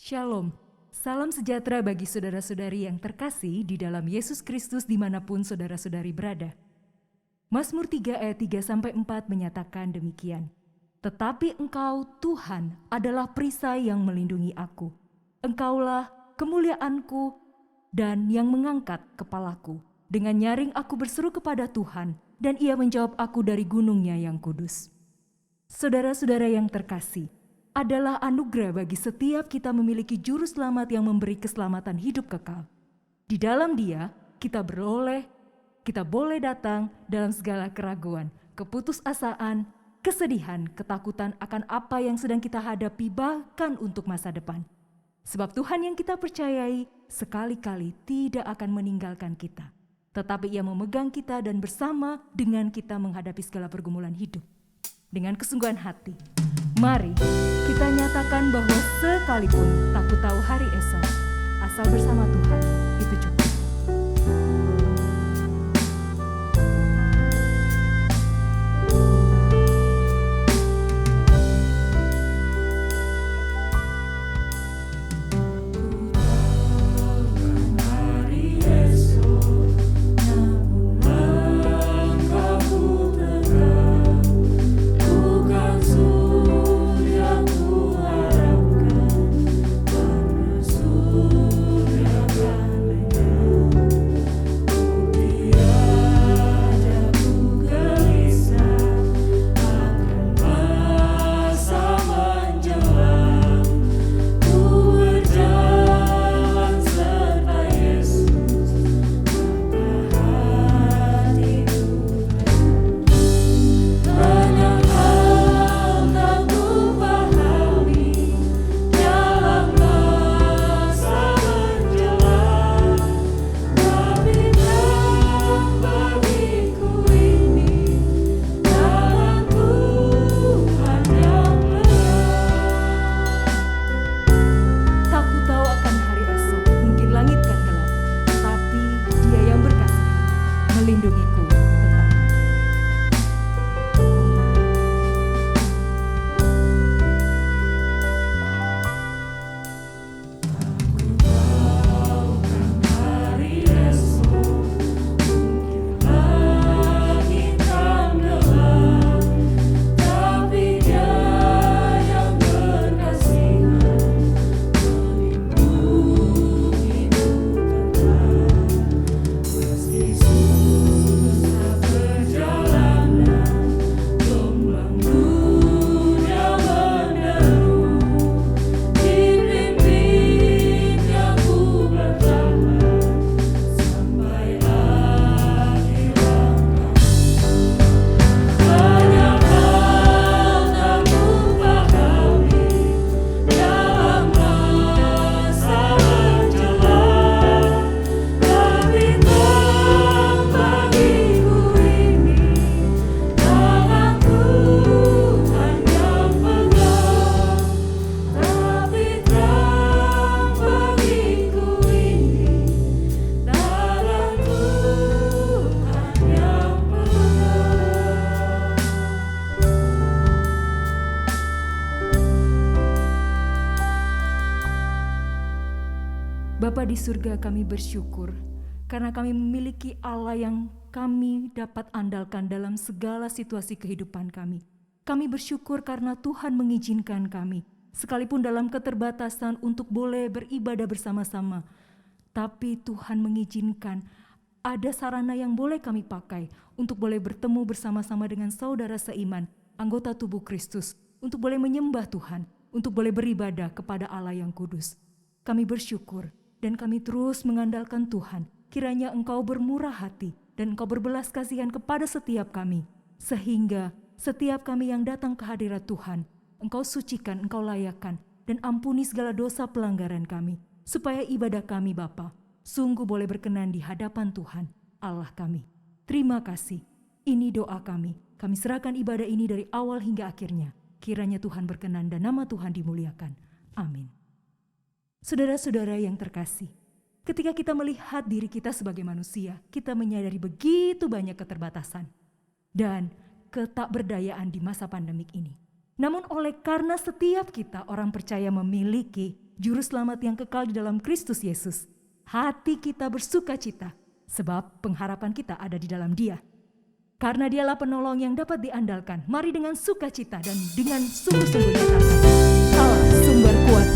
Shalom, salam sejahtera bagi saudara-saudari yang terkasih di dalam Yesus Kristus dimanapun saudara-saudari berada. Mazmur 3 ayat 3-4 menyatakan demikian. Tetapi Engkau, Tuhan, adalah perisai yang melindungi aku. Engkaulah kemuliaanku dan yang mengangkat kepalaku. Dengan nyaring aku berseru kepada Tuhan, dan Ia menjawab aku dari gunungnya yang kudus. Saudara-saudara yang terkasih, adalah anugerah bagi setiap kita memiliki juru selamat yang memberi keselamatan hidup kekal. Di dalam Dia, kita boleh datang dalam segala keraguan, keputusasaan, kesedihan, ketakutan akan apa yang sedang kita hadapi, bahkan untuk masa depan. Sebab Tuhan yang kita percayai sekali-kali tidak akan meninggalkan kita, tetapi Ia memegang kita dan bersama dengan kita menghadapi segala pergumulan hidup. Dengan kesungguhan hati, mari kita nyatakan bahwa sekalipun tak ku tahu hari esok, asal bersama Tuhan itu cukup. Surya Bapa di surga, kami bersyukur karena kami memiliki Allah yang kami dapat andalkan dalam segala situasi kehidupan kami. Kami bersyukur karena Tuhan mengizinkan kami, sekalipun dalam keterbatasan, untuk boleh beribadah bersama-sama. Tapi Tuhan mengizinkan ada sarana yang boleh kami pakai untuk boleh bertemu bersama-sama dengan saudara seiman, anggota tubuh Kristus, untuk boleh menyembah Tuhan, untuk boleh beribadah kepada Allah yang kudus. Kami bersyukur dan kami terus mengandalkan Tuhan. Kiranya Engkau bermurah hati dan Engkau berbelas kasihan kepada setiap kami, sehingga setiap kami yang datang ke hadirat Tuhan, Engkau sucikan, Engkau layakkan, dan ampuni segala dosa pelanggaran kami, supaya ibadah kami Bapa sungguh boleh berkenan di hadapan Tuhan, Allah kami. Terima kasih. Ini doa kami. Kami serahkan ibadah ini dari awal hingga akhirnya. Kiranya Tuhan berkenan dan nama Tuhan dimuliakan. Amin. Saudara-saudara yang terkasih, ketika kita melihat diri kita sebagai manusia, kita menyadari begitu banyak keterbatasan dan ketakberdayaan di masa pandemik ini. Namun karena setiap kita orang percaya memiliki juru selamat yang kekal di dalam Kristus Yesus, hati kita bersuka cita sebab pengharapan kita ada di dalam Dia. Karena Dialah penolong yang dapat diandalkan, mari dengan sukacita dan dengan sungguh-sungguh nyatakan, Allah sumber kuat.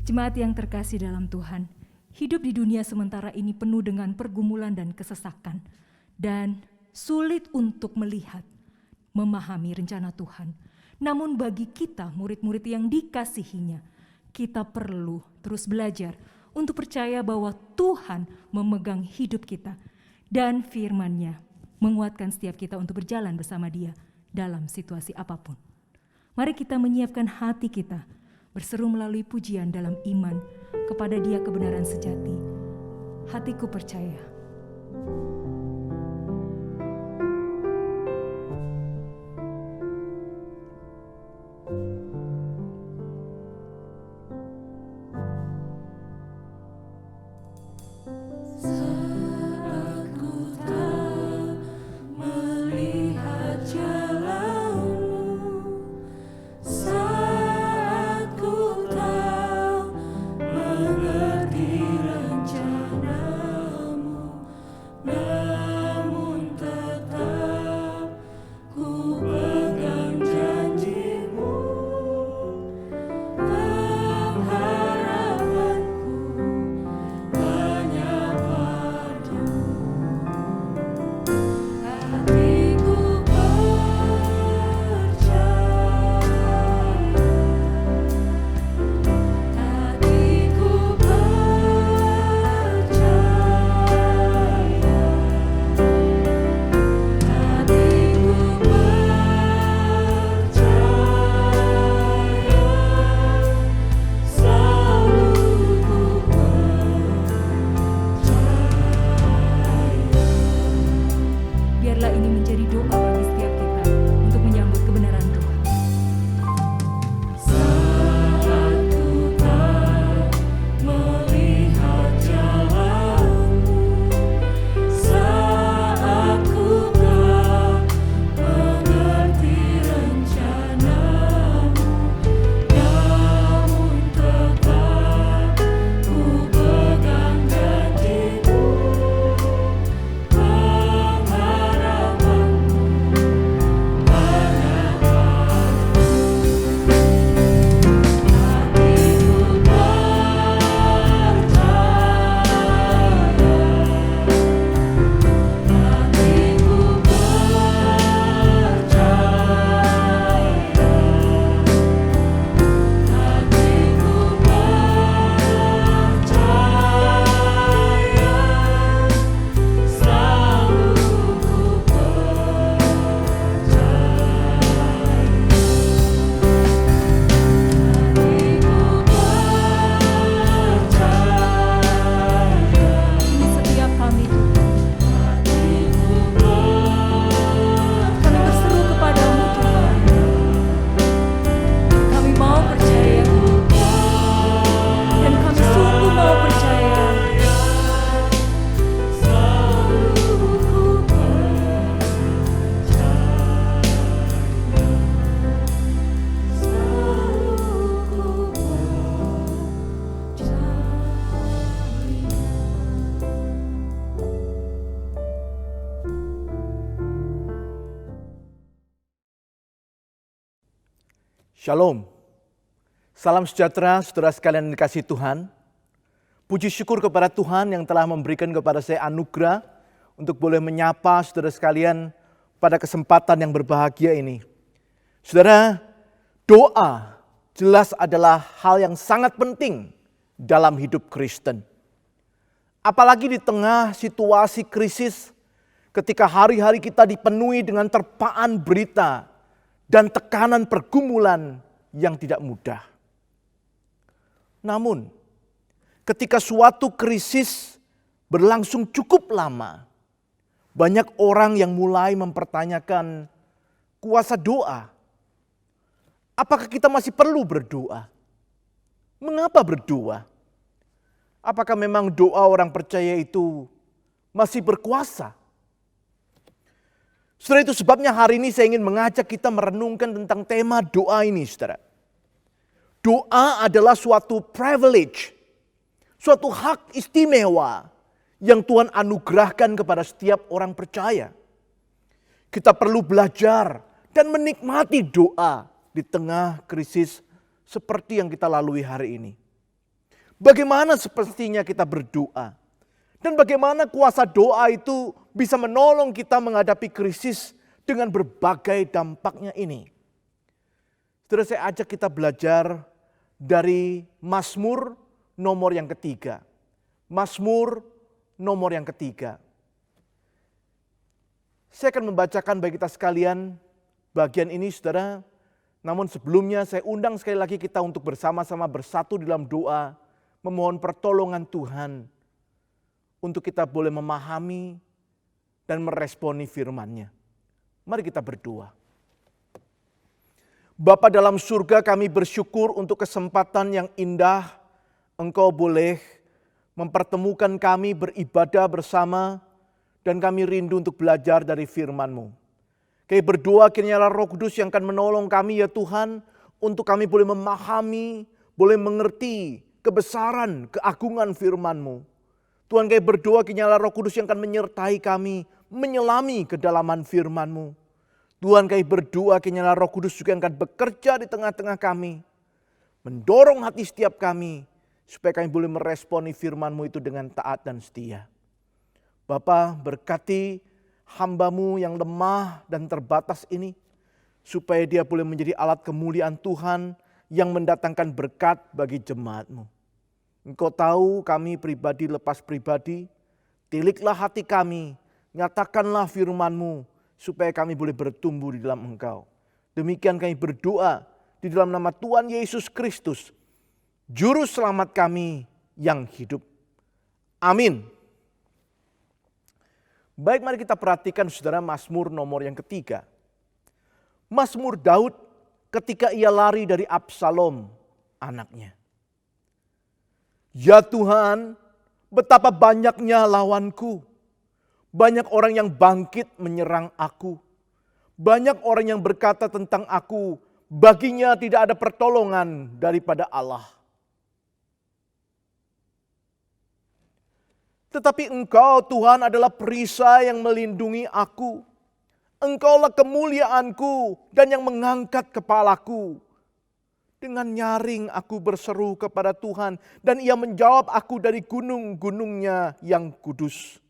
Jemaat yang terkasih dalam Tuhan, hidup di dunia sementara ini penuh dengan pergumulan dan kesesakan, dan sulit untuk melihat, memahami rencana Tuhan. Namun bagi kita, murid-murid yang dikasihinya, kita perlu terus belajar untuk percaya bahwa Tuhan memegang hidup kita, dan firman-Nya menguatkan setiap kita untuk berjalan bersama Dia dalam situasi apapun. Mari kita menyiapkan hati kita, berseru melalui pujian dalam iman kepada Dia kebenaran sejati. Hatiku percaya. Biarlah ini menjadi doa bagi setiap kita untuk menyambut kebenaran Tuhan. Saat ku tak melihat jalanmu, saat ku tak mengerti rencanamu, namun tetap ku pegang janjimu. Shalom, salam sejahtera saudara sekalian yang dikasihi Tuhan. Puji syukur kepada Tuhan yang telah memberikan kepada saya anugerah untuk boleh menyapa saudara sekalian pada kesempatan yang berbahagia ini. Saudara, doa jelas adalah hal yang sangat penting dalam hidup Kristen. Apalagi di tengah situasi krisis ketika hari-hari kita dipenuhi dengan terpaan berita dan tekanan pergumulan yang tidak mudah. Namun, ketika suatu krisis berlangsung cukup lama, banyak orang yang mulai mempertanyakan kuasa doa. Apakah kita masih perlu berdoa? Mengapa berdoa? Apakah memang doa orang percaya itu masih berkuasa? Saudara, itu sebabnya hari ini saya ingin mengajak kita merenungkan tentang tema doa ini, saudara. Doa adalah suatu privilege, suatu hak istimewa yang Tuhan anugerahkan kepada setiap orang percaya. Kita perlu belajar dan menikmati doa di tengah krisis seperti yang kita lalui hari ini. Bagaimana semestinya kita berdoa? Dan bagaimana kuasa doa itu bisa menolong kita menghadapi krisis dengan berbagai dampaknya ini. Saudara, saya ajak kita belajar dari Mazmur nomor yang ketiga. Mazmur nomor yang ketiga. Saya akan membacakan bagi kita sekalian bagian ini saudara. Namun sebelumnya saya undang sekali lagi kita untuk bersama-sama bersatu dalam doa. Memohon pertolongan Tuhan. Untuk kita boleh memahami dan meresponi firman-Nya. Mari kita berdoa. Bapa dalam surga, kami bersyukur untuk kesempatan yang indah. Engkau boleh mempertemukan kami beribadah bersama. Dan kami rindu untuk belajar dari firman-Mu. Kami berdoa kiranya Roh Kudus yang akan menolong kami ya Tuhan. Untuk kami boleh memahami, boleh mengerti kebesaran, keagungan firman-Mu. Tuhan, kami berdoa kiranya Roh Kudus yang akan menyertai kami, menyelami kedalaman firman-Mu. Tuhan, kami berdoa kiranya Roh Kudus juga yang akan bekerja di tengah-tengah kami. Mendorong hati setiap kami, supaya kami boleh meresponi firman-Mu itu dengan taat dan setia. Bapa, berkati hamba-Mu yang lemah dan terbatas ini, supaya dia boleh menjadi alat kemuliaan Tuhan yang mendatangkan berkat bagi jemaat-Mu. Engkau tahu kami pribadi lepas pribadi, tiliklah hati kami, nyatakanlah firman-Mu, supaya kami boleh bertumbuh di dalam Engkau. Demikian kami berdoa di dalam nama Tuhan Yesus Kristus, Juru Selamat kami yang hidup. Amin. Baik, mari kita perhatikan saudara Mazmur nomor yang ketiga. Mazmur Daud ketika ia lari dari Absalom anaknya. Ya Tuhan, betapa banyaknya lawanku. Banyak orang yang bangkit menyerang aku. Banyak orang yang berkata tentang aku, baginya tidak ada pertolongan daripada Allah. Tetapi Engkau Tuhan adalah perisai yang melindungi aku. Engkaulah kemuliaanku dan yang mengangkat kepalaku. Dengan nyaring aku berseru kepada Tuhan dan Ia menjawab aku dari gunung-gunungnya yang kudus.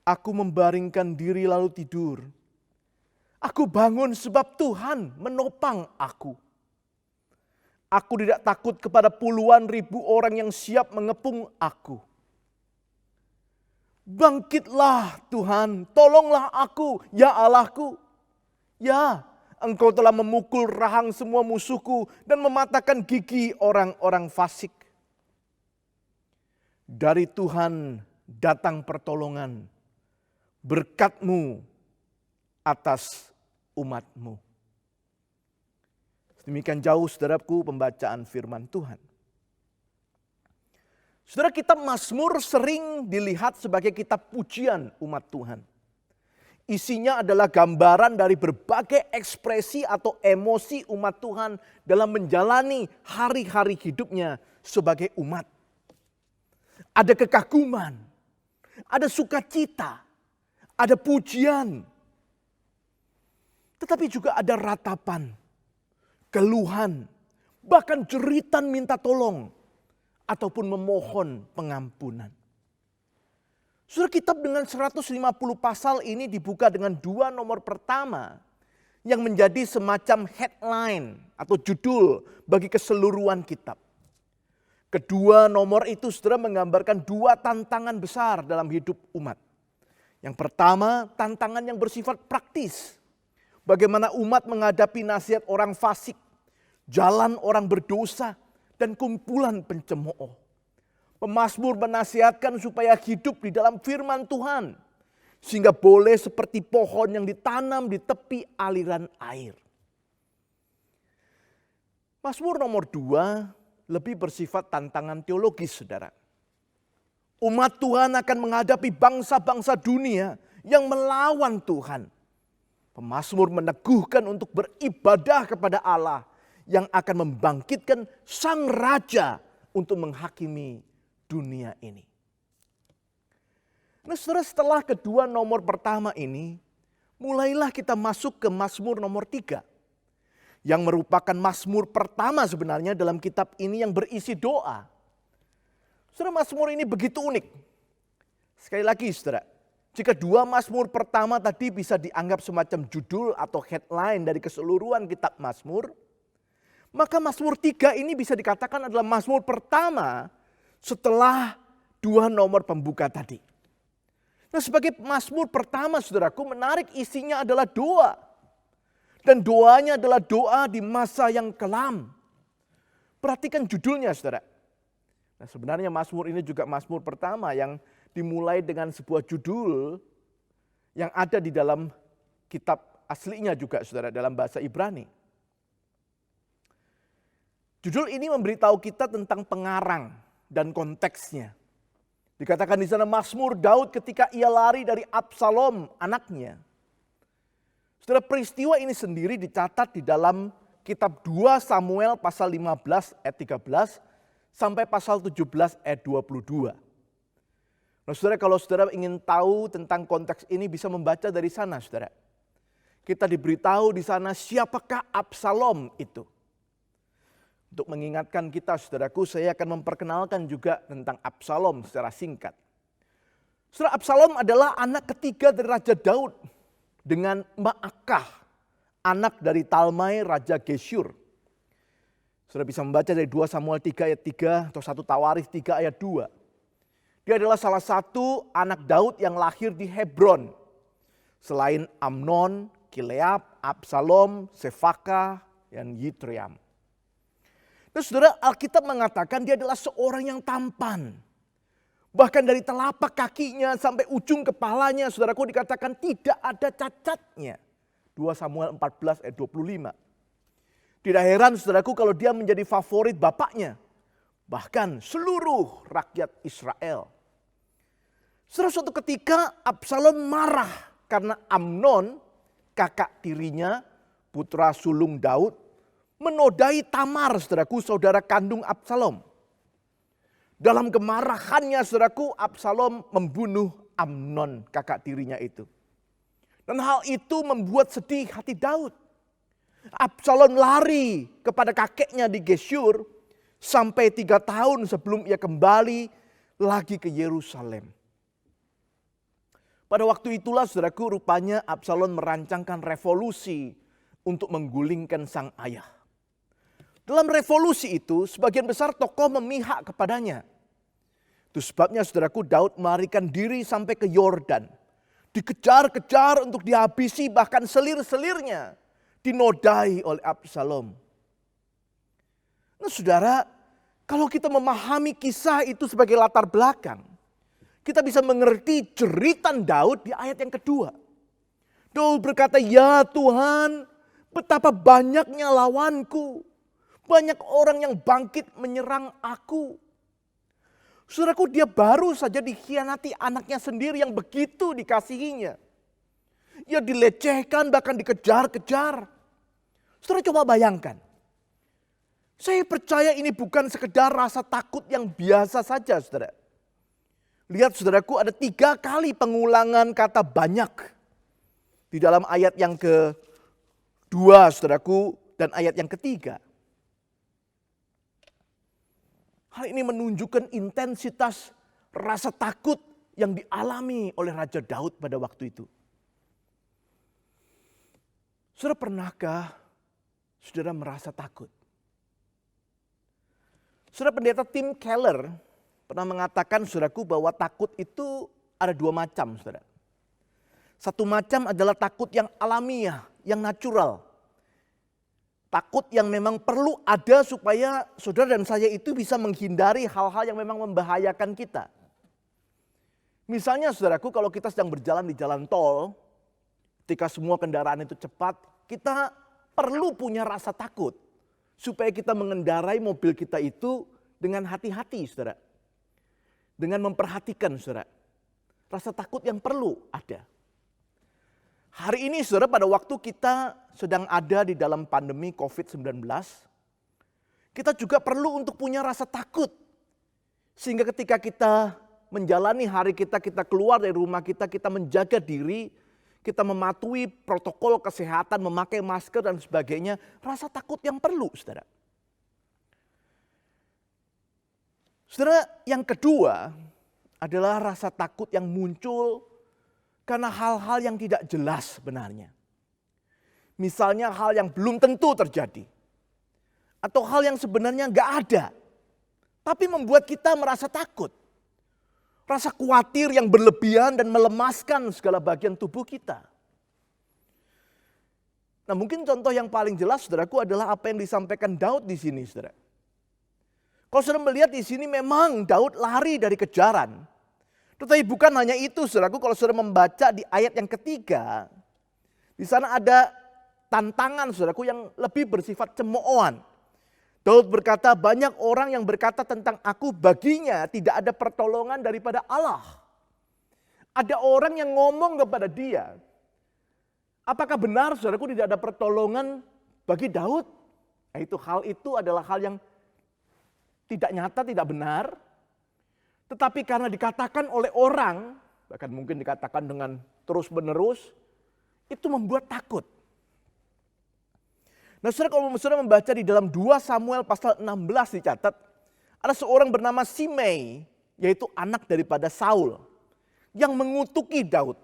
Aku membaringkan diri lalu tidur. Aku bangun sebab Tuhan menopang aku. Aku tidak takut kepada puluhan ribu orang yang siap mengepung aku. Bangkitlah Tuhan, tolonglah aku, ya Allahku. Ya, Engkau telah memukul rahang semua musuhku dan mematahkan gigi orang-orang fasik. Dari Tuhan datang pertolongan, berkat-Mu atas umat-Mu. Demikian jauh saudaraku pembacaan firman Tuhan. Saudara, kitab Mazmur sering dilihat sebagai kitab pujian umat Tuhan. Isinya adalah gambaran dari berbagai ekspresi atau emosi umat Tuhan dalam menjalani hari-hari hidupnya sebagai umat. Ada kekaguman, ada sukacita, ada pujian. Tetapi juga ada ratapan, keluhan, bahkan jeritan minta tolong, ataupun memohon pengampunan. Saudara, kitab dengan 150 pasal ini dibuka dengan dua nomor pertama yang menjadi semacam headline atau judul bagi keseluruhan kitab. Kedua nomor itu saudara menggambarkan dua tantangan besar dalam hidup umat. Yang pertama, tantangan yang bersifat praktis. Bagaimana umat menghadapi nasihat orang fasik, jalan orang berdosa, dan kumpulan pencemooh. Pemazmur menasihatkan supaya hidup di dalam firman Tuhan, sehingga boleh seperti pohon yang ditanam di tepi aliran air. Mazmur nomor 2 lebih bersifat tantangan teologis, saudara. Umat Tuhan akan menghadapi bangsa-bangsa dunia yang melawan Tuhan. Pemazmur meneguhkan untuk beribadah kepada Allah yang akan membangkitkan sang raja untuk menghakimi dunia ini. Nah, saudara, setelah kedua nomor pertama ini, mulailah kita masuk ke Mazmur nomor 3. Yang merupakan Mazmur pertama sebenarnya dalam kitab ini yang berisi doa. Saudara, Mazmur ini begitu unik. Sekali lagi saudara, jika dua Mazmur pertama tadi bisa dianggap semacam judul atau headline dari keseluruhan kitab Mazmur, maka Mazmur 3 ini bisa dikatakan adalah Mazmur pertama setelah dua nomor pembuka tadi. Nah, sebagai Mazmur pertama, saudaraku, menarik isinya adalah doa. Dan doanya adalah doa di masa yang kelam. Perhatikan judulnya, saudara. Nah, sebenarnya Mazmur ini juga Mazmur pertama yang dimulai dengan sebuah judul yang ada di dalam kitab aslinya juga, saudara, dalam bahasa Ibrani. Judul ini memberitahu kita tentang pengarang dan konteksnya. Dikatakan di sana Mazmur Daud ketika ia lari dari Absalom anaknya. Saudara, peristiwa ini sendiri dicatat di dalam kitab 2 Samuel pasal 15 ayat 13 sampai pasal 17 ayat 22. Nah, saudara, kalau saudara ingin tahu tentang konteks ini bisa membaca dari sana, saudara. Kita diberitahu di sana siapakah Absalom itu. Untuk mengingatkan kita, saudaraku, saya akan memperkenalkan juga tentang Absalom secara singkat. Saudara, Absalom adalah anak ketiga dari Raja Daud dengan Maakah, anak dari Talmai Raja Geshur. Saudara bisa membaca dari 2 Samuel 3 ayat 3 atau 1 Tawarikh 3 ayat 2. Dia adalah salah satu anak Daud yang lahir di Hebron. Selain Amnon, Kileab, Absalom, Sefaka, dan Yitream. Nah, saudara, Alkitab mengatakan dia adalah seorang yang tampan. Bahkan dari telapak kakinya sampai ujung kepalanya, saudaraku, dikatakan tidak ada cacatnya. 2 Samuel 14 ayat 25. Tidak heran, saudaraku, kalau dia menjadi favorit bapaknya. Bahkan seluruh rakyat Israel. Saudara, suatu ketika Absalom marah karena Amnon, kakak tirinya, putra sulung Daud, menodai Tamar, saudaraku, saudara kandung Absalom. Dalam kemarahannya, saudaraku, Absalom membunuh Amnon, kakak tirinya itu. Dan hal itu membuat sedih hati Daud. Absalom lari kepada kakeknya di Geshur sampai 3 tahun sebelum ia kembali lagi ke Yerusalem. Pada waktu itulah, saudaraku, rupanya Absalom merancangkan revolusi untuk menggulingkan sang ayah. Dalam revolusi itu, sebagian besar tokoh memihak kepadanya. Itu sebabnya, saudaraku, Daud melarikan diri sampai ke Yordan. Dikejar-kejar untuk dihabisi, bahkan selir-selirnya dinodai oleh Absalom. Nah, saudara, kalau kita memahami kisah itu sebagai latar belakang, kita bisa mengerti jeritan Daud di ayat yang kedua. Daud berkata, "Ya Tuhan, betapa banyaknya lawanku. Banyak orang yang bangkit menyerang aku." Saudaraku, dia baru saja dikhianati anaknya sendiri yang begitu dikasihinya. Ia dilecehkan, bahkan dikejar-kejar. Saudara, coba bayangkan. Saya percaya ini bukan sekedar rasa takut yang biasa saja, saudara. Lihat, saudaraku, ada 3 kali pengulangan kata banyak. Di dalam ayat yang kedua, saudaraku, dan ayat yang ketiga. Hal ini menunjukkan intensitas rasa takut yang dialami oleh Raja Daud pada waktu itu. Saudara, pernahkah saudara merasa takut? Saudara, pendeta Tim Keller pernah mengatakan, saudaraku, bahwa takut itu ada 2 macam, saudara. Satu macam adalah takut yang alamiah, yang natural. Takut yang memang perlu ada supaya saudara dan saya itu bisa menghindari hal-hal yang memang membahayakan kita. Misalnya, saudaraku, kalau kita sedang berjalan di jalan tol, ketika semua kendaraan itu cepat, kita perlu punya rasa takut. Supaya kita mengendarai mobil kita itu dengan hati-hati, saudara. Dengan memperhatikan, saudara. Rasa takut yang perlu ada. Hari ini, saudara, pada waktu kita sedang ada di dalam pandemi COVID-19, kita juga perlu untuk punya rasa takut. Sehingga ketika kita menjalani hari kita, kita keluar dari rumah kita menjaga diri, kita mematuhi protokol kesehatan, memakai masker dan sebagainya. Rasa takut yang perlu, saudara. Saudara, yang kedua adalah rasa takut yang muncul karena hal-hal yang tidak jelas sebenarnya. Misalnya hal yang belum tentu terjadi. Atau hal yang sebenarnya nggak ada. Tapi membuat kita merasa takut. Rasa khawatir yang berlebihan dan melemaskan segala bagian tubuh kita. Nah, mungkin contoh yang paling jelas saudaraku adalah apa yang disampaikan Daud di sini, saudara. Kalau saudara melihat di sini memang Daud lari dari kejaran. Tetapi bukan hanya itu, saudaraku, kalau saudara membaca di ayat yang ketiga, di sana ada tantangan, saudaraku, yang lebih bersifat cemoohan. Daud berkata, banyak orang yang berkata tentang aku, baginya tidak ada pertolongan daripada Allah. Ada orang yang ngomong kepada dia, apakah benar saudaraku tidak ada pertolongan bagi Daud? Nah, hal itu adalah hal yang tidak nyata, tidak benar. Tetapi karena dikatakan oleh orang, bahkan mungkin dikatakan dengan terus menerus, itu membuat takut. Nah, saudara, kalau saudara membaca di dalam 2 Samuel pasal 16 dicatat, ada seorang bernama Simei, yaitu anak daripada Saul, yang mengutuki Daud.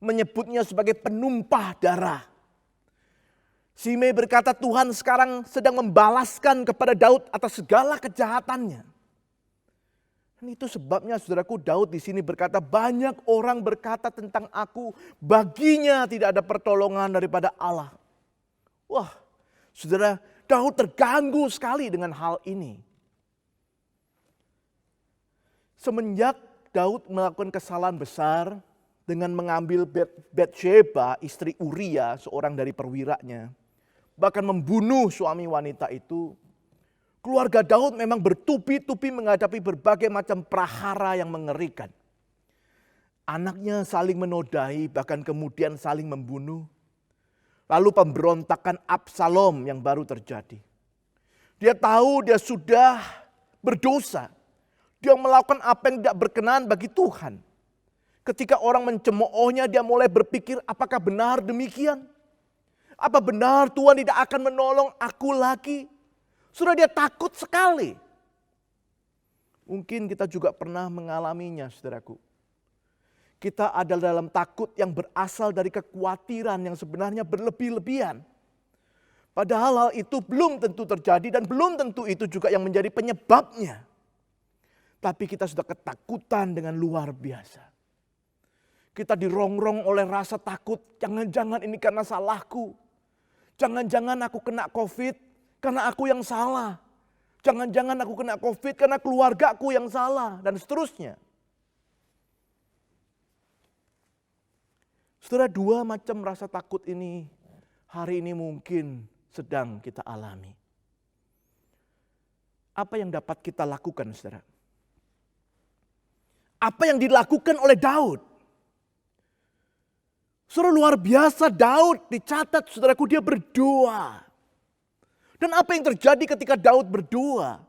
Menyebutnya sebagai penumpah darah. Simei berkata, Tuhan sekarang sedang membalaskan kepada Daud atas segala kejahatannya. Dan itu sebabnya saudaraku, Daud di sini berkata, banyak orang berkata tentang aku, baginya tidak ada pertolongan daripada Allah. Wah, saudara, Daud terganggu sekali dengan hal ini. Semenjak Daud melakukan kesalahan besar dengan mengambil Batsheba, istri Uria, seorang dari perwiranya, bahkan membunuh suami wanita itu, keluarga Daud memang bertubi-tubi menghadapi berbagai macam prahara yang mengerikan. Anaknya saling menodai, bahkan kemudian saling membunuh. Lalu pemberontakan Absalom yang baru terjadi. Dia tahu dia sudah berdosa. Dia melakukan apa yang tidak berkenan bagi Tuhan. Ketika orang mencemoohnya, dia mulai berpikir, apakah benar demikian? Apa benar Tuhan tidak akan menolong aku lagi? Sudah dia takut sekali. Mungkin kita juga pernah mengalaminya, saudaraku. Kita ada dalam takut yang berasal dari kekhawatiran yang sebenarnya berlebih-lebihan. Padahal hal itu belum tentu terjadi dan belum tentu itu juga yang menjadi penyebabnya. Tapi kita sudah ketakutan dengan luar biasa. Kita dirongrong oleh rasa takut, jangan-jangan ini karena salahku. Jangan-jangan aku kena COVID karena aku yang salah. Jangan-jangan aku kena COVID karena keluargaku yang salah, dan seterusnya. Saudara, 2 macam rasa takut ini hari ini mungkin sedang kita alami. Apa yang dapat kita lakukan, saudara? Apa yang dilakukan oleh Daud? Saudara, luar biasa, Daud dicatat, saudaraku, dia berdoa. Dan apa yang terjadi ketika Daud berdoa?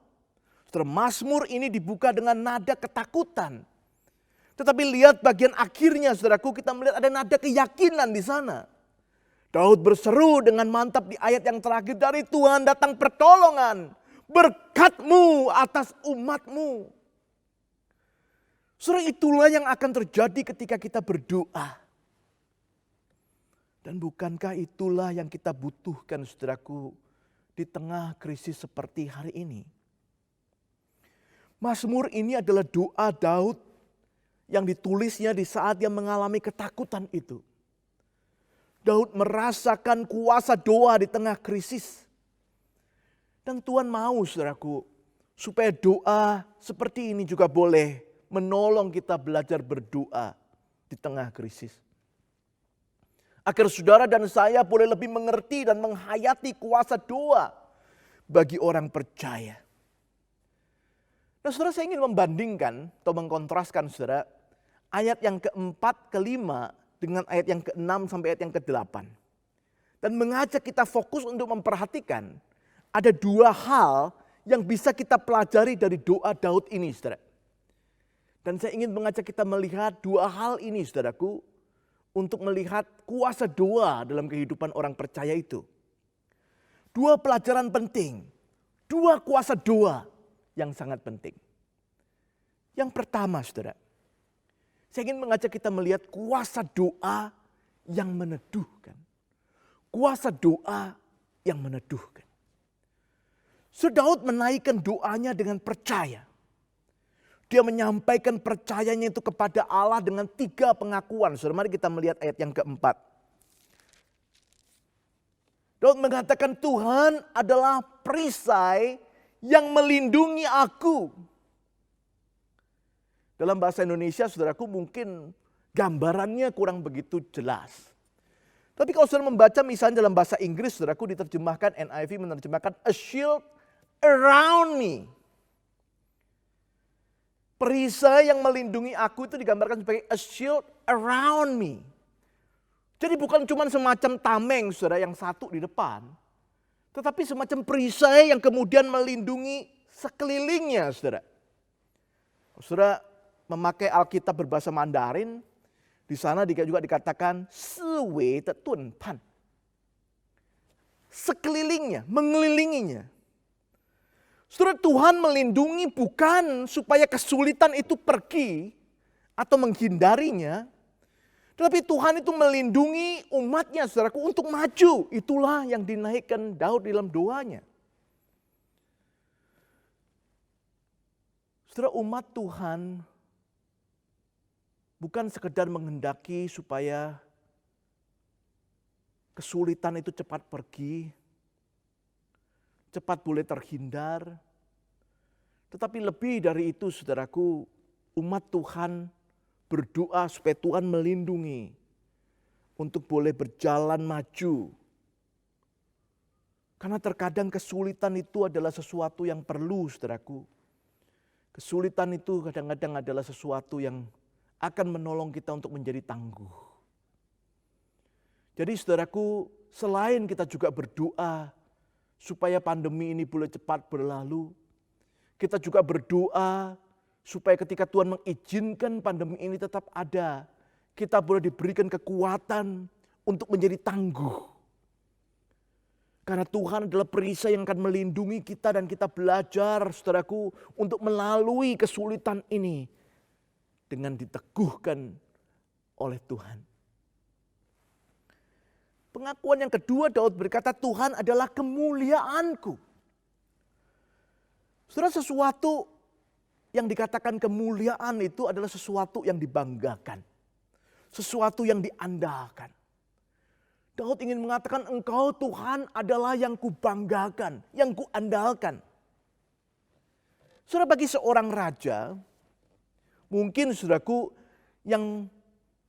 Saudara, Mazmur ini dibuka dengan nada ketakutan. Tetapi lihat bagian akhirnya, saudaraku, kita melihat ada nada keyakinan di sana. Daud berseru dengan mantap di ayat yang terakhir, dari Tuhan datang pertolongan, berkat-Mu atas umat-Mu. Saudara, itulah yang akan terjadi ketika kita berdoa. Dan bukankah itulah yang kita butuhkan, saudaraku, di tengah krisis seperti hari ini? Mazmur ini adalah doa Daud yang ditulisnya di saat dia mengalami ketakutan itu. Daud merasakan kuasa doa di tengah krisis. Dan Tuhan mau, saudaraku, supaya doa seperti ini juga boleh menolong kita belajar berdoa di tengah krisis. Agar saudara dan saya boleh lebih mengerti dan menghayati kuasa doa bagi orang percaya. Nah, saudara, saya ingin membandingkan atau mengkontraskan, saudara, ayat yang keempat, kelima dengan ayat yang ke-6 sampai ayat yang ke-8. Dan mengajak kita fokus untuk memperhatikan ada 2 hal yang bisa kita pelajari dari doa Daud ini, saudara. Dan saya ingin mengajak kita melihat 2 hal ini, saudaraku, untuk melihat kuasa doa dalam kehidupan orang percaya itu. 2 pelajaran penting, 2 kuasa doa yang sangat penting. Yang pertama, saudara, saya ingin mengajak kita melihat kuasa doa yang meneduhkan. Kuasa doa yang meneduhkan. So, Daud menaikkan doanya dengan percaya. Dia menyampaikan percayanya itu kepada Allah dengan 3 pengakuan. Saudara, mari kita melihat ayat yang keempat. Daud mengatakan Tuhan adalah perisai yang melindungi aku. Dalam bahasa Indonesia saudaraku mungkin gambarannya kurang begitu jelas. Tapi kalau saudara membaca misalnya dalam bahasa Inggris saudaraku diterjemahkan NIV menerjemahkan a shield around me. Perisai yang melindungi aku itu digambarkan sebagai a shield around me. Jadi bukan cuma semacam tameng saudara yang satu di depan. Tetapi semacam perisai yang kemudian melindungi sekelilingnya saudara. Saudara memakai Alkitab berbahasa Mandarin. Di sana juga dikatakan siwei de tun pan. Sekelilingnya, mengelilinginya. Saudara, Tuhan melindungi bukan supaya kesulitan itu pergi atau menghindarinya. Tetapi Tuhan itu melindungi umatnya saudaraku untuk maju. Itulah yang dinaikkan Daud dalam doanya. Saudara, umat Tuhan bukan sekedar menghendaki supaya kesulitan itu cepat pergi, cepat boleh terhindar. Tetapi lebih dari itu saudaraku, umat Tuhan berdoa supaya Tuhan melindungi untuk boleh berjalan maju. Karena terkadang kesulitan itu adalah sesuatu yang perlu saudaraku. Kesulitan itu kadang-kadang adalah sesuatu yang akan menolong kita untuk menjadi tangguh. Jadi saudaraku, selain kita juga berdoa supaya pandemi ini boleh cepat berlalu, kita juga berdoa supaya ketika Tuhan mengizinkan pandemi ini tetap ada, kita boleh diberikan kekuatan untuk menjadi tangguh. Karena Tuhan adalah perisai yang akan melindungi kita dan kita belajar saudaraku untuk melalui kesulitan ini dengan diteguhkan oleh Tuhan. Pengakuan yang kedua, Daud berkata, Tuhan adalah kemuliaanku. Saudara, sesuatu yang dikatakan kemuliaan itu adalah sesuatu yang dibanggakan. Sesuatu yang diandalkan. Daud ingin mengatakan, engkau Tuhan adalah yang kubanggakan, yang kuandalkan. Saudara, bagi seorang raja, mungkin saudaraku yang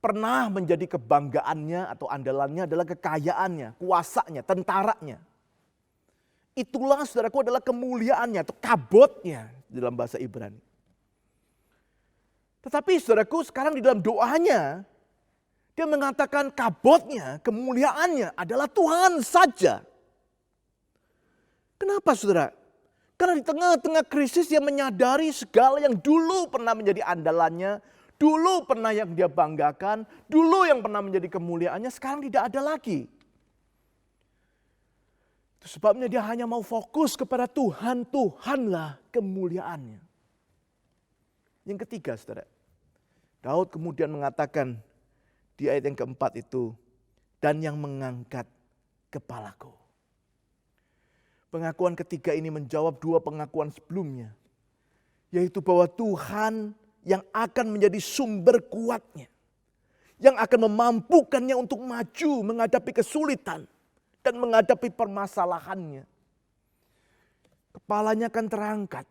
pernah menjadi kebanggaannya atau andalannya adalah kekayaannya, kuasanya, tentaranya. Itulah saudaraku adalah kemuliaannya atau kabotnya dalam bahasa Ibrani. Tetapi saudaraku sekarang di dalam doanya, dia mengatakan kabotnya, kemuliaannya adalah Tuhan saja. Kenapa saudara? Karena di tengah-tengah krisis dia menyadari segala yang dulu pernah menjadi andalannya, dulu pernah yang dia banggakan, dulu yang pernah menjadi kemuliaannya, sekarang tidak ada lagi. Itu sebabnya dia hanya mau fokus kepada Tuhan, Tuhanlah kemuliaannya. Yang ketiga saudara, Daud kemudian mengatakan di ayat yang keempat itu, dan yang mengangkat kepalaku. Pengakuan ketiga ini menjawab 2 pengakuan sebelumnya. Yaitu bahwa Tuhan yang akan menjadi sumber kuatnya. Yang akan memampukannya untuk maju menghadapi kesulitan dan menghadapi permasalahannya. Kepalanya akan terangkat.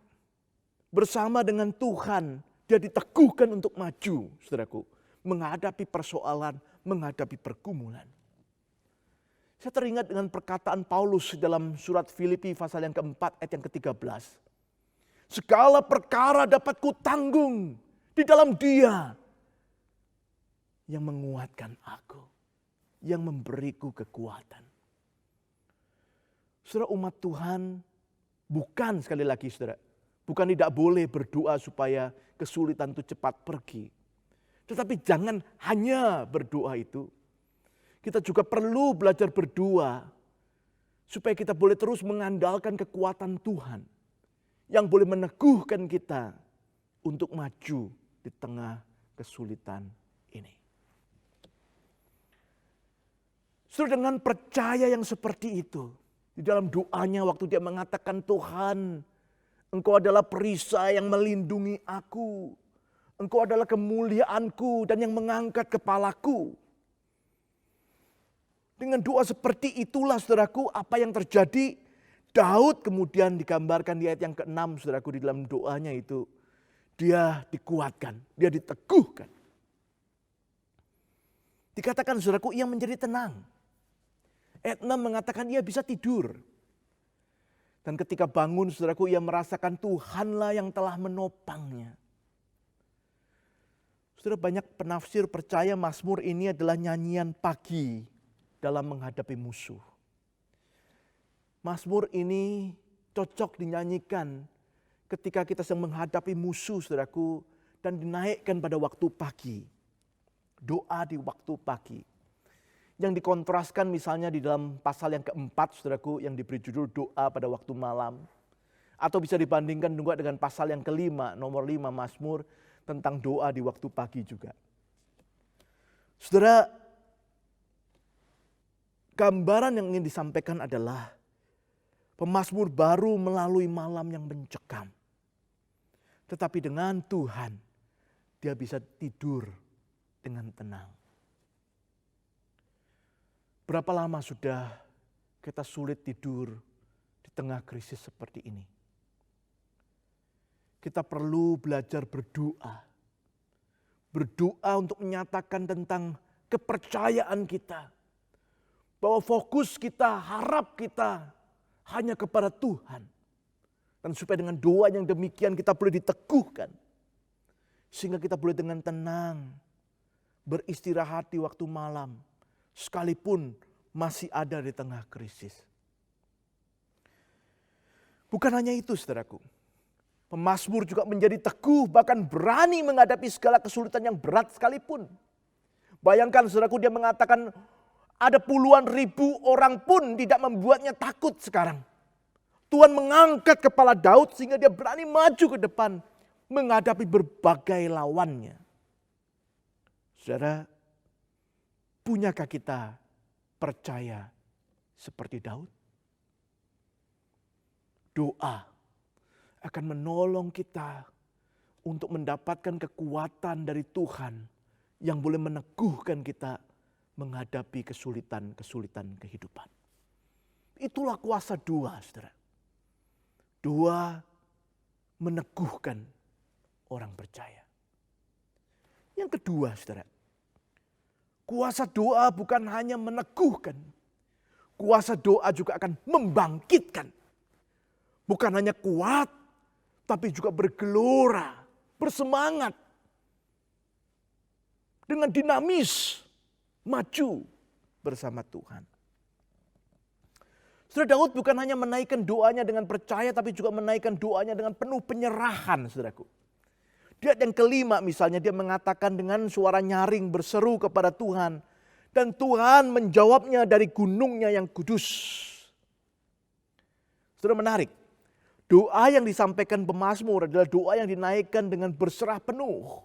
Bersama dengan Tuhan dia diteguhkan untuk maju, saudaraku. Menghadapi persoalan, menghadapi pergumulan. Saya teringat dengan perkataan Paulus dalam surat Filipi pasal yang keempat ayat yang ke-13. Segala perkara dapat kutanggung di dalam Dia yang menguatkan aku, yang memberiku kekuatan. Saudara, umat Tuhan bukan, sekali lagi saudara, bukan tidak boleh berdoa supaya kesulitan itu cepat pergi. Tetapi jangan hanya berdoa itu. Kita juga perlu belajar berdoa supaya kita boleh terus mengandalkan kekuatan Tuhan yang boleh meneguhkan kita untuk maju di tengah kesulitan ini. Saudara, dengan percaya yang seperti itu, di dalam doanya waktu dia mengatakan Tuhan Engkau adalah perisai yang melindungi aku. Engkau adalah kemuliaanku dan yang mengangkat kepalaku. Dengan doa seperti itulah saudaraku apa yang terjadi. Daud kemudian digambarkan di ayat yang ke-6 saudaraku di dalam doanya itu. Dia dikuatkan, dia diteguhkan. Dikatakan saudaraku ia menjadi tenang. Ayat 6 mengatakan ia bisa tidur. Dan ketika bangun saudaraku ia merasakan Tuhanlah yang telah menopangnya. Saudara, banyak penafsir percaya Mazmur ini adalah nyanyian pagi dalam menghadapi musuh. Mazmur ini cocok dinyanyikan ketika kita sedang menghadapi musuh saudaraku dan dinaikkan pada waktu pagi. Doa di waktu pagi. Yang dikontraskan misalnya di dalam pasal yang keempat saudaraku yang diberi judul doa pada waktu malam. Atau bisa dibandingkan juga dengan pasal yang kelima, nomor 5 Mazmur tentang doa di waktu pagi juga. Saudara, gambaran yang ingin disampaikan adalah pemazmur baru melalui malam yang mencekam. Tetapi dengan Tuhan dia bisa tidur dengan tenang. Berapa lama sudah kita sulit tidur di tengah krisis seperti ini? Kita perlu belajar berdoa. Berdoa untuk menyatakan tentang kepercayaan kita. Bahwa fokus kita, harap kita hanya kepada Tuhan. Dan supaya dengan doa yang demikian kita boleh diteguhkan. Sehingga kita boleh dengan tenang beristirahat di waktu malam. Sekalipun masih ada di tengah krisis. Bukan hanya itu saudaraku. Pemazmur juga menjadi teguh bahkan berani menghadapi segala kesulitan yang berat sekalipun. Bayangkan saudaraku dia mengatakan ada puluhan ribu orang pun tidak membuatnya takut sekarang. Tuhan mengangkat kepala Daud sehingga dia berani maju ke depan menghadapi berbagai lawannya. Saudara, punyakah kita percaya seperti Daud? Doa akan menolong kita untuk mendapatkan kekuatan dari Tuhan yang boleh meneguhkan kita menghadapi kesulitan-kesulitan kehidupan. Itulah kuasa doa, saudara. Doa meneguhkan orang percaya. Yang kedua, saudara. Kuasa doa bukan hanya meneguhkan. Kuasa doa juga akan membangkitkan. Bukan hanya kuat, tapi juga bergelora, bersemangat. Dengan dinamis, maju bersama Tuhan. Saudara, Daud bukan hanya menaikkan doanya dengan percaya, tapi juga menaikkan doanya dengan penuh penyerahan, saudaraku. Di ayat yang kelima misalnya dia mengatakan dengan suara nyaring berseru kepada Tuhan. Dan Tuhan menjawabnya dari gunungnya yang kudus. Saudara, menarik. Doa yang disampaikan pemazmur adalah doa yang dinaikkan dengan berserah penuh.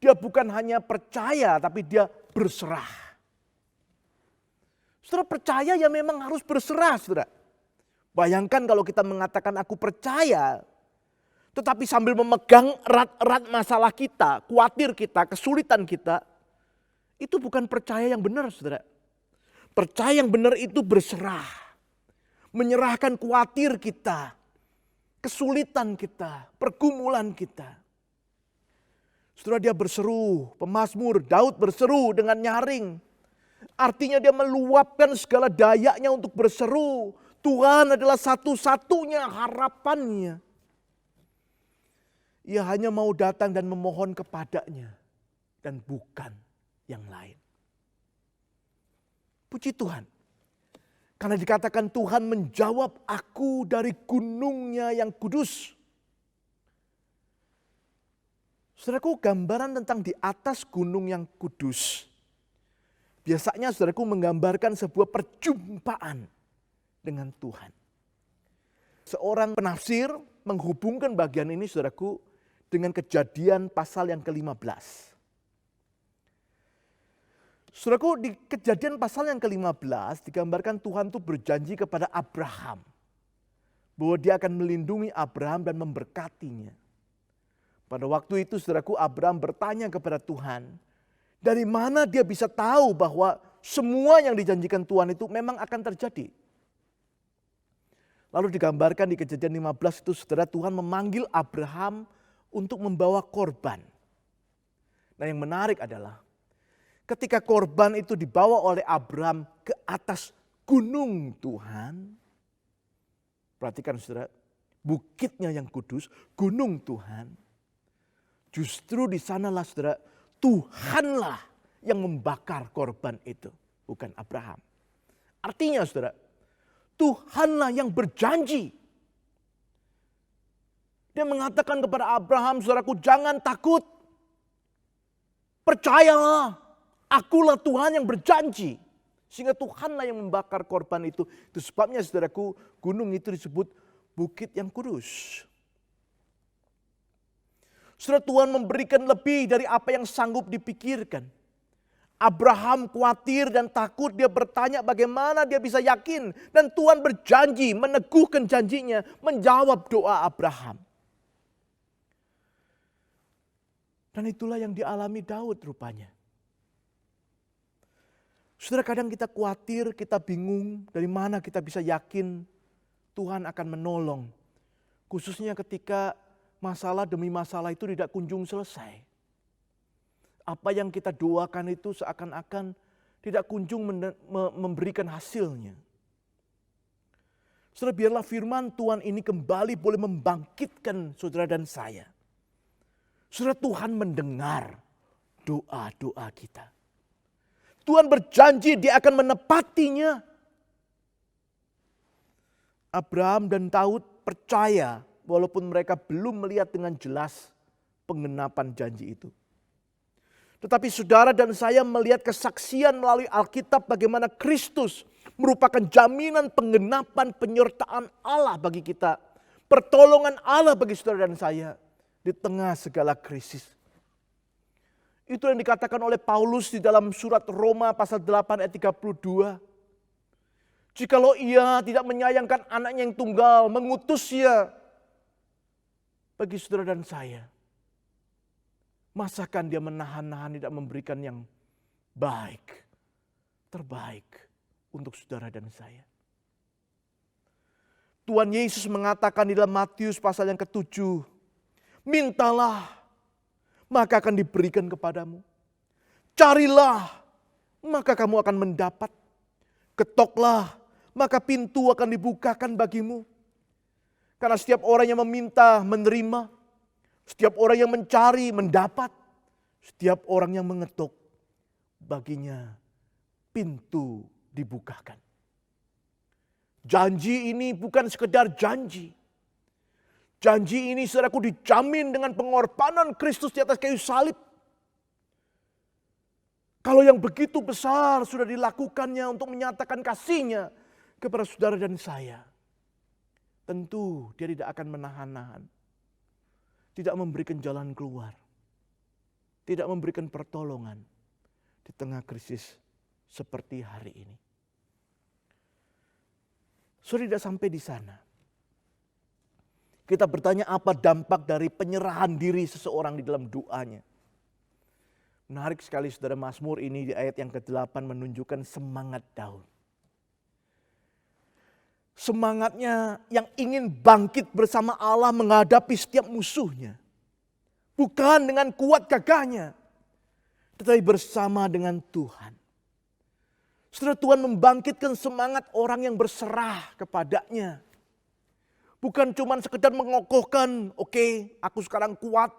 Dia bukan hanya percaya tapi dia berserah. Saudara, percaya ya memang harus berserah, saudara. Bayangkan kalau kita mengatakan aku percaya. Tetapi sambil memegang erat-erat masalah kita, khawatir kita, kesulitan kita. Itu bukan percaya yang benar, saudara. Percaya yang benar itu berserah. Menyerahkan khawatir kita, kesulitan kita, pergumulan kita. Saudara, dia berseru, pemazmur Daud berseru dengan nyaring. Artinya dia meluapkan segala dayanya untuk berseru. Tuhan adalah satu-satunya harapannya. Ia hanya mau datang dan memohon kepadanya. Dan bukan yang lain. Puji Tuhan. Karena dikatakan Tuhan menjawab aku dari gunungnya yang kudus. Saudaraku, gambaran tentang di atas gunung yang kudus. Biasanya saudaraku menggambarkan sebuah perjumpaan dengan Tuhan. Seorang penafsir menghubungkan bagian ini saudaraku dengan Kejadian pasal yang ke-15. Saudaraku, di Kejadian pasal yang ke-15 digambarkan Tuhan itu berjanji kepada Abraham bahwa dia akan melindungi Abraham dan memberkatinya. Pada waktu itu saudaraku, Abraham bertanya kepada Tuhan, dari mana dia bisa tahu bahwa semua yang dijanjikan Tuhan itu memang akan terjadi. Lalu digambarkan di Kejadian 15 itu saudara, Tuhan memanggil Abraham untuk membawa korban. Nah yang menarik adalah ketika korban itu dibawa oleh Abraham ke atas gunung Tuhan. Perhatikan saudara, bukitnya yang kudus, gunung Tuhan. Justru di sanalah saudara, Tuhanlah yang membakar korban itu, bukan Abraham. Artinya saudara, Tuhanlah yang berjanji. Dia mengatakan kepada Abraham, saudaraku, jangan takut. Percayalah, akulah Tuhan yang berjanji. Sehingga Tuhanlah yang membakar korban itu. Itu sebabnya saudaraku, gunung itu disebut bukit yang kudus. Saudara, Tuhan memberikan lebih dari apa yang sanggup dipikirkan. Abraham khawatir dan takut, dia bertanya bagaimana dia bisa yakin. Dan Tuhan berjanji, meneguhkan janjinya, menjawab doa Abraham. Dan itulah yang dialami Daud rupanya. Saudara, kadang kita khawatir, kita bingung dari mana kita bisa yakin Tuhan akan menolong. Khususnya ketika masalah demi masalah itu tidak kunjung selesai. Apa yang kita doakan itu seakan-akan tidak kunjung memberikan hasilnya. Saudara, biarlah firman Tuhan ini kembali boleh membangkitkan saudara dan saya. Saudara, Tuhan mendengar doa-doa kita. Tuhan berjanji dia akan menepatinya. Abraham dan Daud percaya walaupun mereka belum melihat dengan jelas penggenapan janji itu. Tetapi saudara dan saya melihat kesaksian melalui Alkitab bagaimana Kristus merupakan jaminan penggenapan penyertaan Allah bagi kita. Pertolongan Allah bagi saudara dan saya di tengah segala krisis. Itu yang dikatakan oleh Paulus di dalam surat Roma pasal 8 ayat 32. Jikalau ia tidak menyayangkan anaknya yang tunggal, mengutusnya bagi saudara dan saya. Masakan dia menahan-nahan tidak memberikan yang baik, terbaik untuk saudara dan saya. Tuhan Yesus mengatakan di dalam Matius pasal yang ke-7, mintalah maka akan diberikan kepadamu. Carilah maka kamu akan mendapat. Ketoklah maka pintu akan dibukakan bagimu. Karena setiap orang yang meminta menerima. Setiap orang yang mencari mendapat. Setiap orang yang mengetuk baginya pintu dibukakan. Janji ini bukan sekedar janji. Janji ini saudaraku dijamin dengan pengorbanan Kristus di atas kayu salib. Kalau yang begitu besar sudah dilakukannya untuk menyatakan kasihnya kepada saudara dan saya. Tentu dia tidak akan menahan-nahan. Tidak memberikan jalan keluar. Tidak memberikan pertolongan di tengah krisis seperti hari ini. Sudah tidak sampai di sana. Kita bertanya apa dampak dari penyerahan diri seseorang di dalam doanya. Menarik sekali saudara, Mazmur ini di ayat yang ke-8 menunjukkan semangat Daud. Semangatnya yang ingin bangkit bersama Allah menghadapi setiap musuhnya. Bukan dengan kuat gagahnya, tetapi bersama dengan Tuhan. Saudara, Tuhan membangkitkan semangat orang yang berserah kepadanya. Bukan cuma sekedar mengokohkan, oke, aku sekarang kuat,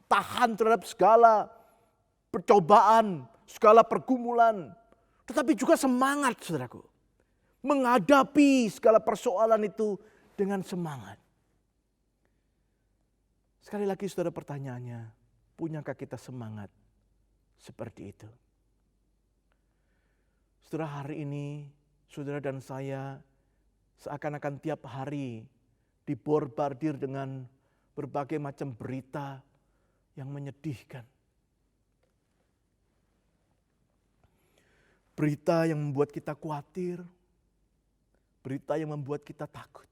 tahan terhadap segala percobaan, segala pergumulan. Tetapi juga semangat, saudaraku. Menghadapi segala persoalan itu dengan semangat. Sekali lagi saudara, pertanyaannya, punyakah kita semangat seperti itu? Saudara, hari ini saudara dan saya seakan-akan tiap hari dibombardir dengan berbagai macam berita yang menyedihkan. Berita yang membuat kita khawatir, berita yang membuat kita takut.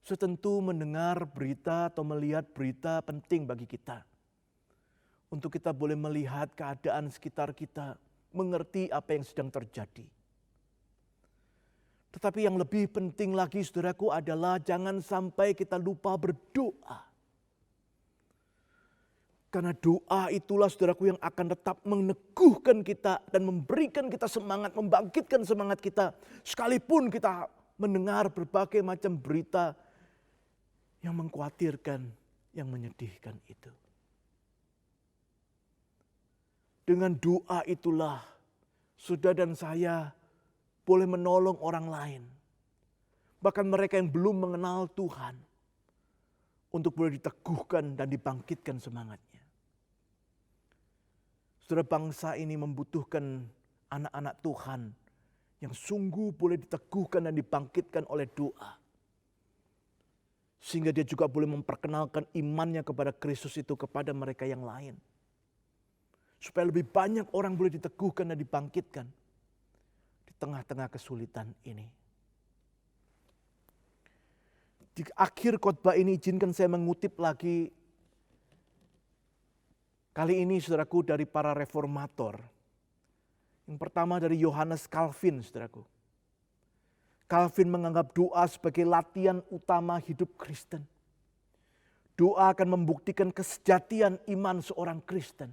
Setentu mendengar berita atau melihat berita penting bagi kita. Untuk kita boleh melihat keadaan sekitar kita, mengerti apa yang sedang terjadi. Tetapi yang lebih penting lagi saudaraku adalah jangan sampai kita lupa berdoa. Karena doa itulah saudaraku yang akan tetap meneguhkan kita dan memberikan kita semangat, membangkitkan semangat kita. Sekalipun kita mendengar berbagai macam berita yang mengkhawatirkan, yang menyedihkan itu. Dengan doa itulah saudara dan saya boleh menolong orang lain. Bahkan mereka yang belum mengenal Tuhan. Untuk boleh diteguhkan dan dibangkitkan semangatnya. Saudara, bangsa ini membutuhkan anak-anak Tuhan yang sungguh boleh diteguhkan dan dibangkitkan oleh doa. Sehingga dia juga boleh memperkenalkan imannya kepada Kristus itu kepada mereka yang lain. Supaya lebih banyak orang boleh diteguhkan dan dibangkitkan di tengah-tengah kesulitan ini. Di akhir khotbah ini izinkan saya mengutip lagi. Kali ini saudaraku dari para reformator. Yang pertama dari Johannes Calvin saudaraku. Calvin menganggap doa sebagai latihan utama hidup Kristen. Doa akan membuktikan kesejatian iman seorang Kristen.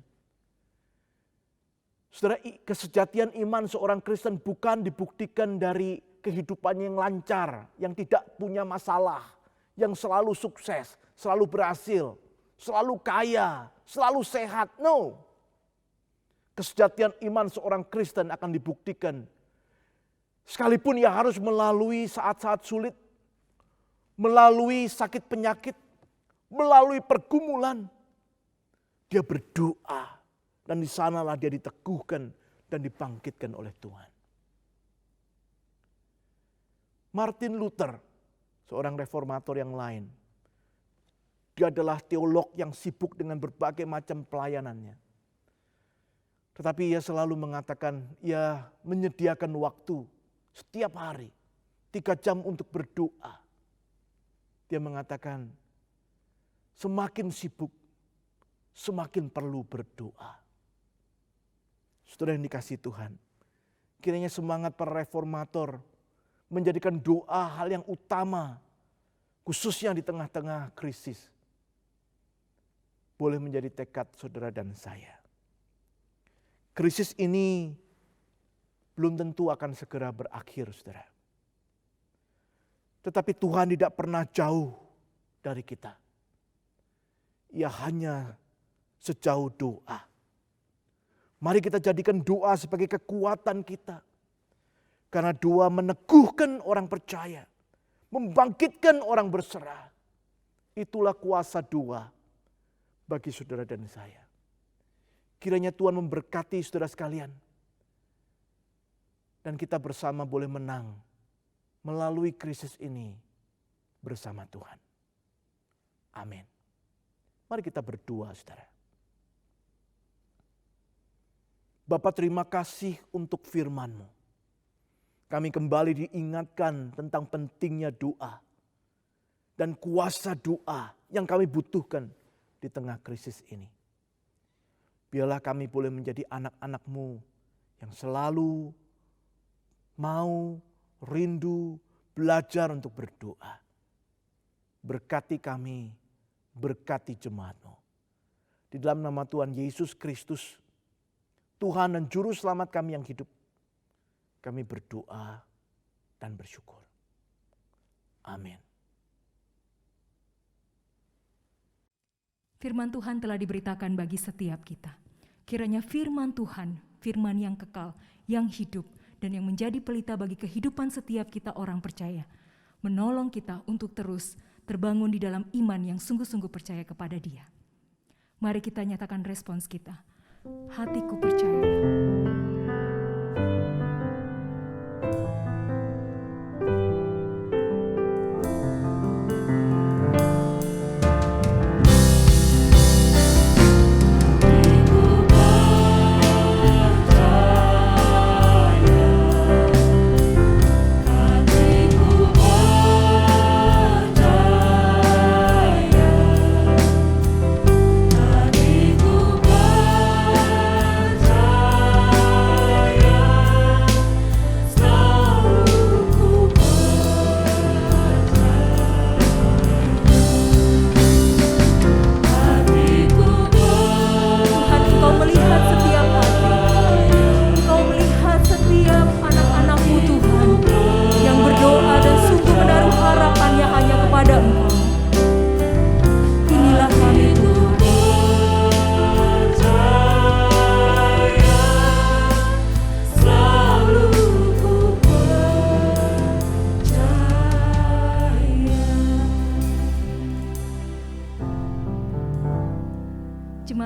Saudara, kesejatian iman seorang Kristen bukan dibuktikan dari kehidupannya yang lancar, yang tidak punya masalah, yang selalu sukses, selalu berhasil, selalu kaya, selalu sehat. No. Kesejatian iman seorang Kristen akan dibuktikan sekalipun ia harus melalui saat-saat sulit, melalui sakit penyakit, melalui pergumulan. Dia berdoa dan di sanalah dia diteguhkan dan dibangkitkan oleh Tuhan. Martin Luther, seorang reformator yang lain. Dia adalah teolog yang sibuk dengan berbagai macam pelayanannya. Tetapi ia selalu mengatakan, ia menyediakan waktu setiap hari 3 jam untuk berdoa. Dia mengatakan, semakin sibuk, semakin perlu berdoa. Saudara yang dikasihi Tuhan, kiranya semangat para reformator menjadikan doa hal yang utama, khususnya di tengah-tengah krisis, boleh menjadi tekad saudara dan saya. Krisis ini belum tentu akan segera berakhir, saudara. Tetapi Tuhan tidak pernah jauh dari kita. Ia hanya sejauh doa. Mari kita jadikan doa sebagai kekuatan kita. Karena doa meneguhkan orang percaya, membangkitkan orang berserah. Itulah kuasa doa bagi saudara dan saya. Kiranya Tuhan memberkati saudara sekalian. Dan kita bersama boleh menang melalui krisis ini bersama Tuhan. Amin. Mari kita berdoa, saudara. Bapa, terima kasih untuk firman-Mu. Kami kembali diingatkan tentang pentingnya doa. Dan kuasa doa yang kami butuhkan di tengah krisis ini. Biarlah kami boleh menjadi anak-anak-Mu yang selalu mau, rindu, belajar untuk berdoa. Berkati kami, berkati jemaat-Mu. Di dalam nama Tuhan Yesus Kristus, Tuhan dan Juru Selamat kami yang hidup, kami berdoa dan bersyukur. Amin. Firman Tuhan telah diberitakan bagi setiap kita. Kiranya firman Tuhan, firman yang kekal, yang hidup, dan yang menjadi pelita bagi kehidupan setiap kita orang percaya, menolong kita untuk terus terbangun di dalam iman yang sungguh-sungguh percaya kepada Dia. Mari kita nyatakan respons kita. Hatiku percaya.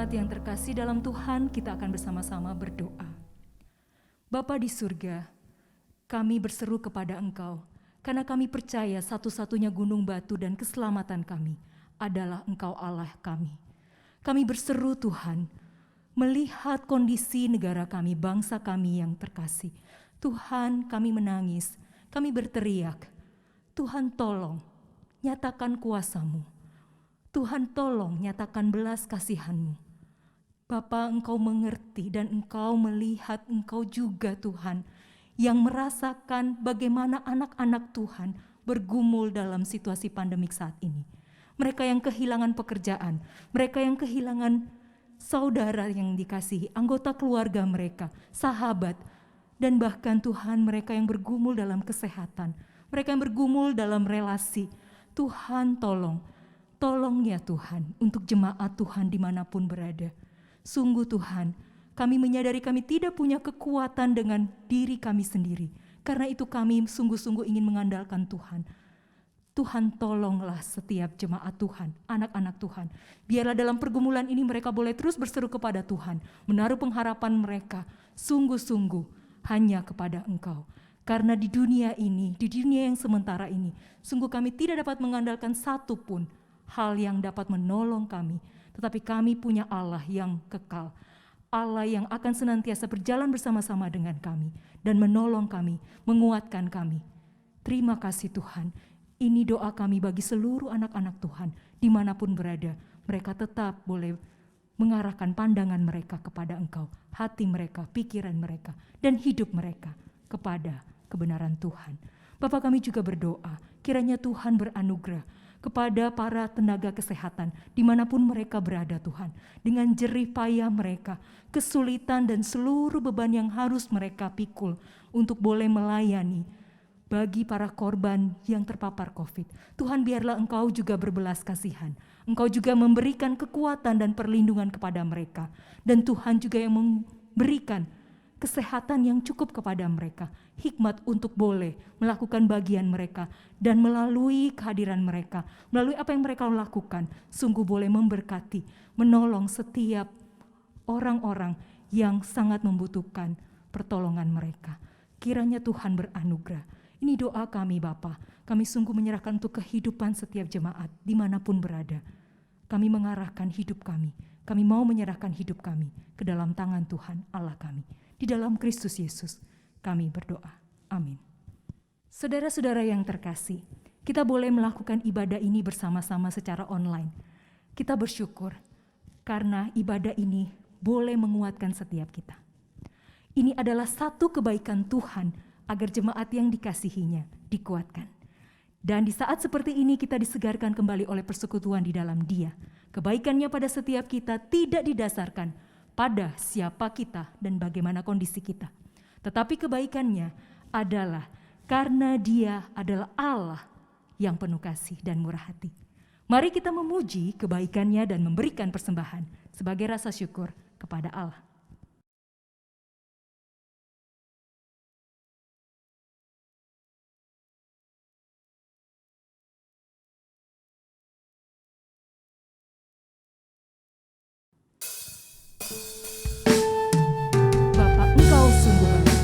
jemaat yang terkasih dalam Tuhan, kita akan bersama-sama berdoa. Bapa di surga, kami berseru kepada Engkau, karena kami percaya satu-satunya gunung batu dan keselamatan kami adalah Engkau Allah kami. Kami berseru Tuhan, melihat kondisi negara kami, bangsa kami yang terkasih. Tuhan, kami menangis, kami berteriak, Tuhan tolong, nyatakan kuasa-Mu. Tuhan tolong, nyatakan belas kasihan-Mu. Bapa, Engkau mengerti dan Engkau melihat, Engkau juga Tuhan yang merasakan bagaimana anak-anak Tuhan bergumul dalam situasi pandemik saat ini. Mereka yang kehilangan pekerjaan, mereka yang kehilangan saudara yang dikasihi, anggota keluarga mereka, sahabat, dan bahkan Tuhan mereka yang bergumul dalam kesehatan, mereka yang bergumul dalam relasi. Tuhan tolong ya Tuhan untuk jemaat Tuhan dimanapun berada. Sungguh Tuhan, kami menyadari kami tidak punya kekuatan dengan diri kami sendiri. Karena itu kami sungguh-sungguh ingin mengandalkan Tuhan. Tuhan tolonglah setiap jemaat Tuhan, anak-anak Tuhan. Biarlah dalam pergumulan ini mereka boleh terus berseru kepada Tuhan. Menaruh pengharapan mereka sungguh-sungguh hanya kepada Engkau. Karena di dunia ini, di dunia yang sementara ini, sungguh kami tidak dapat mengandalkan satu pun hal yang dapat menolong kami. Tetapi kami punya Allah yang kekal. Allah yang akan senantiasa berjalan bersama-sama dengan kami dan menolong kami, menguatkan kami. Terima kasih Tuhan. Ini doa kami bagi seluruh anak-anak Tuhan dimanapun berada. Mereka tetap boleh mengarahkan pandangan mereka kepada Engkau, hati mereka, pikiran mereka, dan hidup mereka kepada kebenaran Tuhan. Bapa, kami juga berdoa, kiranya Tuhan beranugerah kepada para tenaga kesehatan dimanapun mereka berada Tuhan. Dengan jerih payah mereka, kesulitan dan seluruh beban yang harus mereka pikul untuk boleh melayani bagi para korban yang terpapar COVID. Tuhan, biarlah Engkau juga berbelas kasihan. Engkau juga memberikan kekuatan dan perlindungan kepada mereka. Dan Tuhan juga yang memberikan kesehatan yang cukup kepada mereka, hikmat untuk boleh melakukan bagian mereka, dan melalui kehadiran mereka, melalui apa yang mereka lakukan, sungguh boleh memberkati, menolong setiap orang-orang yang sangat membutuhkan pertolongan mereka. Kiranya Tuhan beranugerah. Ini doa kami Bapa, kami sungguh menyerahkan untuk kehidupan setiap jemaat dimanapun berada. Kami mengarahkan hidup kami mau menyerahkan hidup kami ke dalam tangan Tuhan Allah kami. Di dalam Kristus Yesus kami berdoa. Amin. Saudara-saudara yang terkasih, kita boleh melakukan ibadah ini bersama-sama secara online. Kita bersyukur karena ibadah ini boleh menguatkan setiap kita. Ini adalah satu kebaikan Tuhan agar jemaat yang dikasihinya dikuatkan. Dan di saat seperti ini kita disegarkan kembali oleh persekutuan di dalam Dia. Kebaikannya pada setiap kita tidak didasarkan pada siapa kita dan bagaimana kondisi kita. Tetapi kebaikannya adalah karena Dia adalah Allah yang penuh kasih dan murah hati. Mari kita memuji kebaikannya dan memberikan persembahan sebagai rasa syukur kepada Allah. Bapa, Engkau sungguh baik.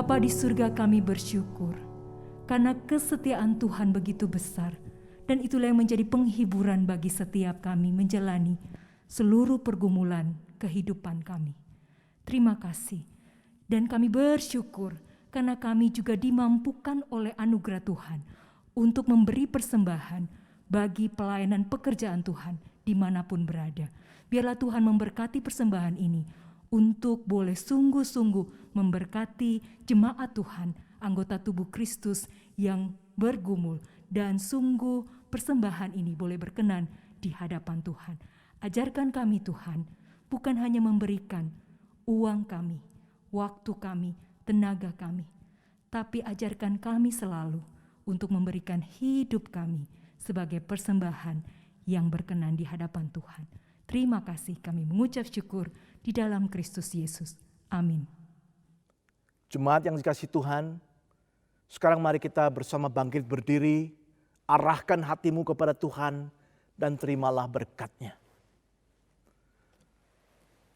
Bapa di surga, kami bersyukur karena kesetiaan Tuhan begitu besar, dan itulah yang menjadi penghiburan bagi setiap kami menjalani seluruh pergumulan kehidupan kami. Terima kasih, dan kami bersyukur karena kami juga dimampukan oleh anugerah Tuhan untuk memberi persembahan bagi pelayanan pekerjaan Tuhan dimanapun berada. Biarlah Tuhan memberkati persembahan ini untuk boleh sungguh-sungguh memberkati jemaat Tuhan, anggota tubuh Kristus yang bergumul, dan sungguh persembahan ini boleh berkenan di hadapan Tuhan. Ajarkan kami Tuhan, bukan hanya memberikan uang kami, waktu kami, tenaga kami, tapi ajarkan kami selalu untuk memberikan hidup kami sebagai persembahan yang berkenan di hadapan Tuhan. Terima kasih, kami mengucap syukur di dalam Kristus Yesus. Amin. Jemaat yang dikasihi Tuhan, sekarang mari kita bersama bangkit berdiri, arahkan hatimu kepada Tuhan dan terimalah berkat-Nya.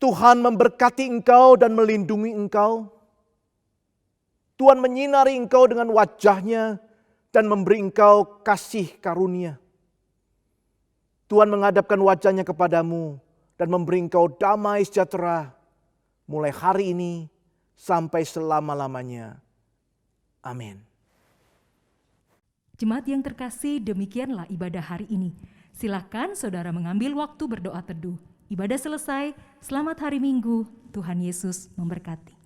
Tuhan memberkati engkau dan melindungi engkau. Tuhan menyinari engkau dengan wajah-Nya dan memberi engkau kasih karunia. Tuhan menghadapkan wajah-Nya kepadamu dan memberi engkau damai sejahtera mulai hari ini sampai selama-lamanya. Amin. Jemaat yang terkasih, demikianlah ibadah hari ini. Silakan saudara mengambil waktu berdoa teduh. Ibadah selesai, selamat hari Minggu, Tuhan Yesus memberkati.